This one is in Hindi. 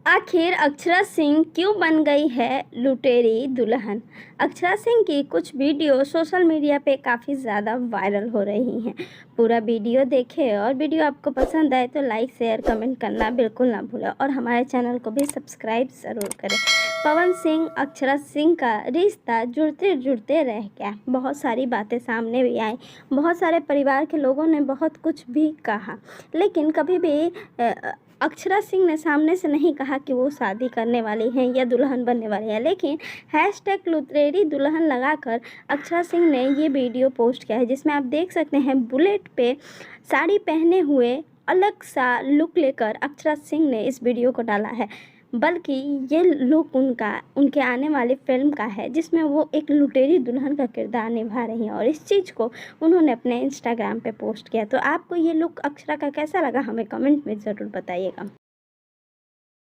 आखिर अक्षरा सिंह क्यों बन गई है लुटेरी दुल्हन। अक्षरा सिंह की कुछ वीडियो सोशल मीडिया पे काफ़ी ज़्यादा वायरल हो रही हैं। पूरा वीडियो देखें और वीडियो आपको पसंद आए तो लाइक शेयर कमेंट करना बिल्कुल ना भूलें और हमारे चैनल को भी सब्सक्राइब ज़रूर करें। पवन सिंह अक्षरा सिंह का रिश्ता जुड़ते जुड़ते रह गया। बहुत सारी बातें सामने भी आई, बहुत सारे परिवार के लोगों ने बहुत कुछ भी कहा, लेकिन कभी भी अक्षरा सिंह ने सामने से नहीं कहा कि वो शादी करने वाली हैं या दुल्हन बनने वाली है, लेकिन हैशटैग लुटेरी दुल्हन लगाकर अक्षरा सिंह ने ये वीडियो पोस्ट किया है, जिसमें आप देख सकते हैं बुलेट पे साड़ी पहने हुए अलग सा लुक लेकर अक्षरा सिंह ने इस वीडियो को डाला है। बल्कि ये लुक उनके आने वाली फिल्म का है, जिसमें वो एक लुटेरी दुल्हन का किरदार निभा रही हैं और इस चीज़ को उन्होंने अपने इंस्टाग्राम पे पोस्ट किया। तो आपको ये लुक अक्षरा का कैसा लगा, हमें कमेंट में ज़रूर बताइएगा।